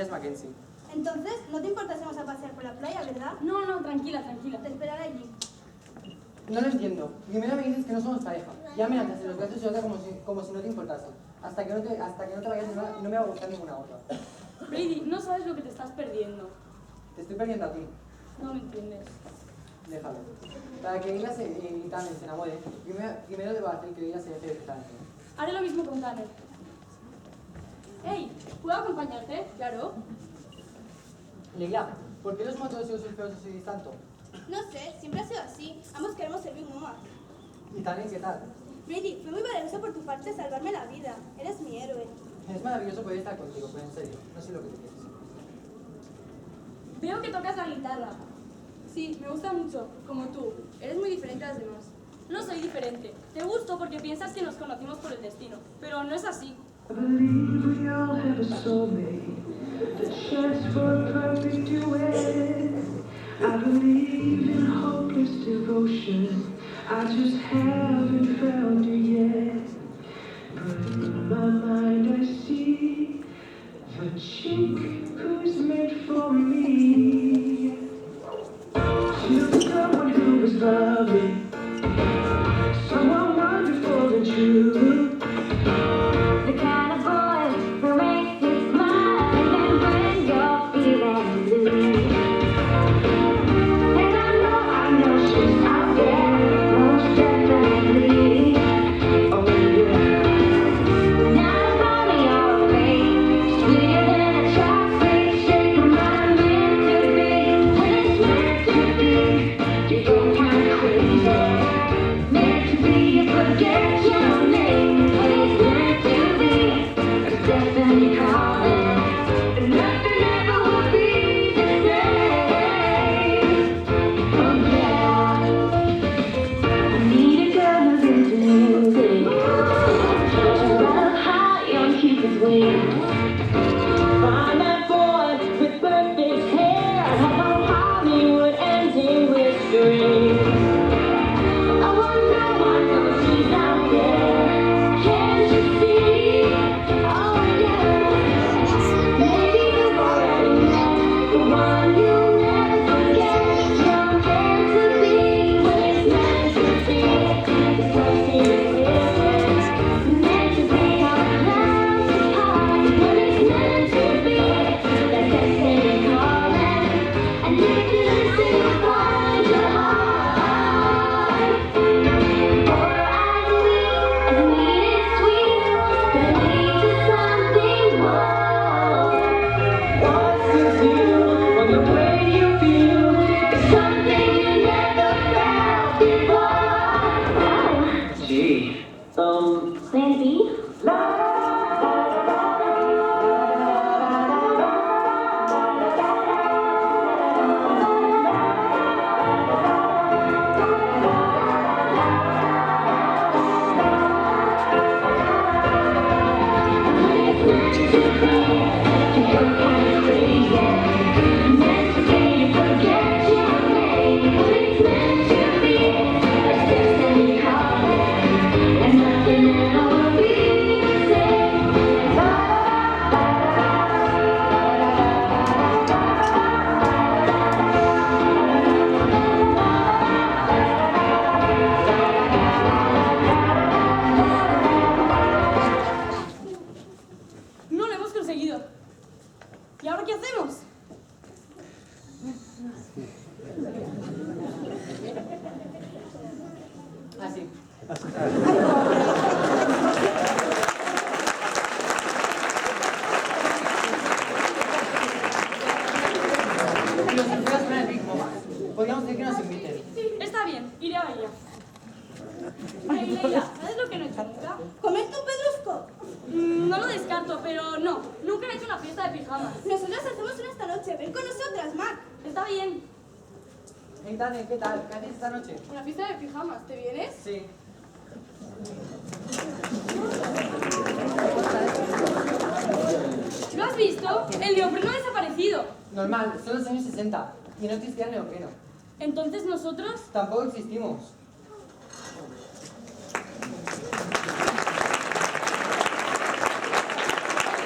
ella es Mackenzie. Entonces, ¿no te importa si vamos a pasear por la playa, verdad? No, no, tranquila, tranquila. Te esperaré allí. No lo entiendo. Primero me dices que no somos pareja. Ya me lanzas en los brazos y otra como si no te importase. Hasta que no te vayas no me va a gustar ninguna otra. Brady, no sabes lo que te estás perdiendo. Te estoy perdiendo a ti. No me entiendes. Déjalo. Para que ella y Tanner se enamoren, primero debo hacer que ella se deje de Tanner. Haré lo mismo con Tanner. Hey, ¿puedo acompañarte? Claro. Leia, ¿por qué los motores y los surfeos os seguís tanto? No sé, siempre ha sido así. Ambos queremos ser Big Mama. ¿Y Tanner qué tal? Brady, fue muy valeroso por tu parte salvarme la vida. Eres mi héroe. Es maravilloso poder estar contigo, pero en serio, no sé lo que te quieres. Veo que tocas la guitarra. Sí, me gusta mucho, como tú. Eres muy diferente a las demás. No soy diferente. Te gusto porque piensas que nos conocimos por el destino, pero no es así. I believe we all have a soulmate, a chance for a perfect duet. I believe in hopeless devotion, I just haven't found her yet. But in my mind I see the chick who's meant for me. She was someone who was lovely, someone wonderful and true. The kind of boy who makes you smile even when you're feeling blue. And I know she's out there, most definitely. Oh yeah. Now call me your babe, sweeter than a chocolate shake. I'm meant to be, when it's meant to be. You go kind of crazy, meant to be, you forget your name. When it's meant to be, it's definitely calling. And nothing ever will be the same. Oh yeah. I need a girl who's into music, to ride high on Cupid's wings. Find that boy with perfect hair, how Hollywood ending with strings. Oh, I know she's out there. Can't you see? Oh yeah. Maybe the one you'll never forget. You're meant to be when it's meant to be. It's so serious. Meant to be our clouds apart when it's meant to be. That destiny calling, and if you listen, you'll find your heart. For I believe it's sweet, but it leads to something more. What's with you when the way you feel is something you never felt before? Gee, Plan B? No lo hemos conseguido. ¿Y ahora qué hacemos? Así. Los surfeos son el Big Mama. Podríamos decir que nos inviten. Está bien, iré a ella. Hey, Leila, ¿sabes lo que no he hecho nunca? ¿Comerte un pedrusco? No lo descarto, pero no. Nunca he hecho una fiesta de pijamas. Nosotras hacemos una esta noche. Ven con nosotras, Mac. Está bien. Hey, Tanner, ¿qué tal? ¿Qué haces esta noche? Una fiesta de pijamas, ¿te vienes? Sí. ¿Lo has visto? El neopreno ha desaparecido. Normal, son los años 60 y no existía el neopreno. Entonces nosotros... Tampoco existimos.